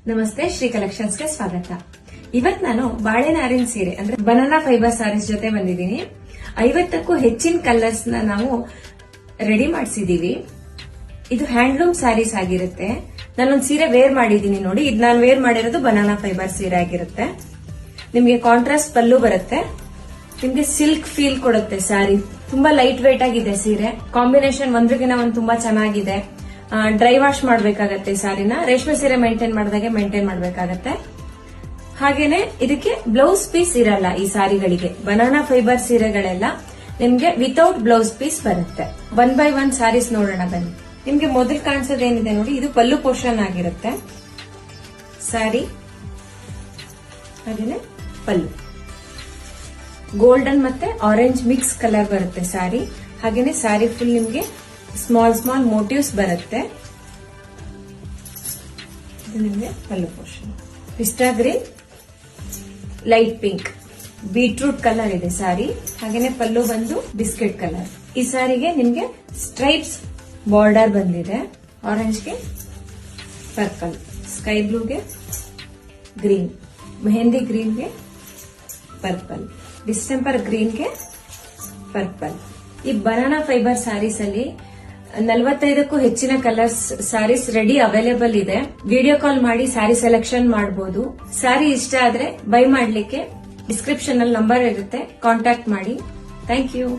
ನಮಸ್ತೆ, ಶ್ರೀ ಕಲೆಕ್ಷನ್ಸ್ಗೆ ಸ್ವಾಗತ. ಇವತ್ ನಾನು ಬಾಳೆನಾರಿನ ಸೀರೆ ಅಂದ್ರೆ ಬನಾನಾ ಫೈಬರ್ ಸಾರೀಸ್ ಜೊತೆ ಬಂದಿದ್ದೀನಿ. 50ಕ್ಕೂ ಹೆಚ್ಚಿನ ಕಲರ್ಸ್ ನಾವು ರೆಡಿ ಮಾಡಿಸಿದೀವಿ. ಇದು ಹ್ಯಾಂಡ್ಲೂಮ್ ಸ್ಯಾರೀಸ್ ಆಗಿರುತ್ತೆ. ನಾನೊಂದು ಸೀರೆ ವೇರ್ ಮಾಡಿದೀನಿ ನೋಡಿ. ಇದು ನಾನು ವೇರ್ ಮಾಡಿರೋದು ಬನಾನಾ ಫೈಬರ್ ಸೀರೆ ಆಗಿರುತ್ತೆ. ನಿಮ್ಗೆ ಕಾಂಟ್ರಾಸ್ಟ್ ಪಲ್ಲು ಬರುತ್ತೆ. ನಿಮ್ಗೆ ಸಿಲ್ಕ್ ಫೀಲ್ ಕೊಡುತ್ತೆ ಸ್ಯಾರಿ. ತುಂಬಾ ಲೈಟ್ ವೇಟ್ ಆಗಿದೆ ಸೀರೆ. ಕಾಂಬಿನೇಷನ್ ಒಂದ್ರಿಗಿನ ಒಂದು ತುಂಬಾ ಚೆನ್ನಾಗಿದೆ. ಡ್ರೈ ವಾಶ್ ಮಾಡಬೇಕಾಗತ್ತೆ ಸಾರಿನ. ರೇಷ್ಮೆ ಸೀರೆ ಮೇಂಟೈನ್ ಮಾಡಿದಾಗೆ ಮೇಂಟೈನ್ ಮಾಡಬೇಕಾಗತ್ತೆ. ಹಾಗೇನೆ ಇದಕ್ಕೆ ಬ್ಲೌಸ್ ಪೀಸ್ ಇರಲ್ಲ ಈ ಸಾರಿಗಳಿಗೆ. ಬನಾನಾ ಫೈಬರ್ ಸೀರೆಗಳೆಲ್ಲ ನಿಮ್ಗೆ ವಿತೌಟ್ ಬ್ಲೌಸ್ ಪೀಸ್ ಬರುತ್ತೆ. 1 by 1 ಸಾರೀಸ್ ನೋಡೋಣ ಬನ್ನಿ. ನಿಮ್ಗೆ ಮೊದಲು ಕಾಣಿಸೋದೇನಿದೆ ನೋಡಿ, ಇದು ಪಲ್ಲು ಪೋರ್ಷನ್ ಆಗಿರುತ್ತೆ. ಸಾರಿ ಹಾಗೇನೆ ಪಲ್ಲು ಗೋಲ್ಡನ್ ಮತ್ತೆ ಆರೆಂಜ್ ಮಿಕ್ಸ್ ಕಲರ್ ಬರುತ್ತೆ ಸಾರಿ. ಹಾಗೇನೆ ಸಾರಿ ಫುಲ್ ನಿಮ್ಗೆ ಸ್ಮಾಲ್ ಸ್ಮಾಲ್ ಮೋಟಿವ್ಸ್ ಬರುತ್ತೆ. ಇದು ನಿಮ್ಗೆ pallu portion. Pista green, light pink, beetroot colour ಇದೆ ಸಾರಿ. ಹಾಗೇನೆ ಪಲ್ಲು ಬಂದು ಬಿಸ್ಕೆಟ್ ಕಲರ್. ಈ ಸಾರಿಗೆ ನಿಮ್ಗೆ ಸ್ಟ್ರೈಪ್ಸ್ ಬಾರ್ಡರ್ ಬಂದಿದೆ. ಆರೆಂಜ್ಗೆ ಪರ್ಪಲ್, ಸ್ಕೈ ಬ್ಲೂಗೆ ಗ್ರೀನ್, ಮೆಹಂದಿ ಗ್ರೀನ್ಗೆ ಪರ್ಪಲ್, ಡಿಸ್ಟೆಂಪರ್ ಗ್ರೀನ್ಗೆ ಪರ್ಪಲ್. ಈ ಬನಾನಾ ಫೈಬರ್ ಸ್ಯಾರೀಸ್ ಅಲ್ಲಿ 45ಕ್ಕೂ ಹೆಚ್ಚಿನ ಕಲರ್ಸ್ ಸ್ಯಾರೀಸ್ ರೆಡಿ ಅವೈಲೇಬಲ್ ಇದೆ. ವಿಡಿಯೋ ಕಾಲ್ ಮಾಡಿ ಸ್ಯಾರಿ ಸೆಲೆಕ್ಷನ್ ಮಾಡಬಹುದು. ಸ್ಯಾರಿ ಇಷ್ಟ ಆದ್ರೆ ಬೈ ಮಾಡ್ಲಿಕ್ಕೆ ಡಿಸ್ಕ್ರಿಪ್ಷನ್ ಅಲ್ಲಿ ನಂಬರ್ ಇರುತ್ತೆ, ಕಾಂಟ್ಯಾಕ್ಟ್ ಮಾಡಿ. Thank you.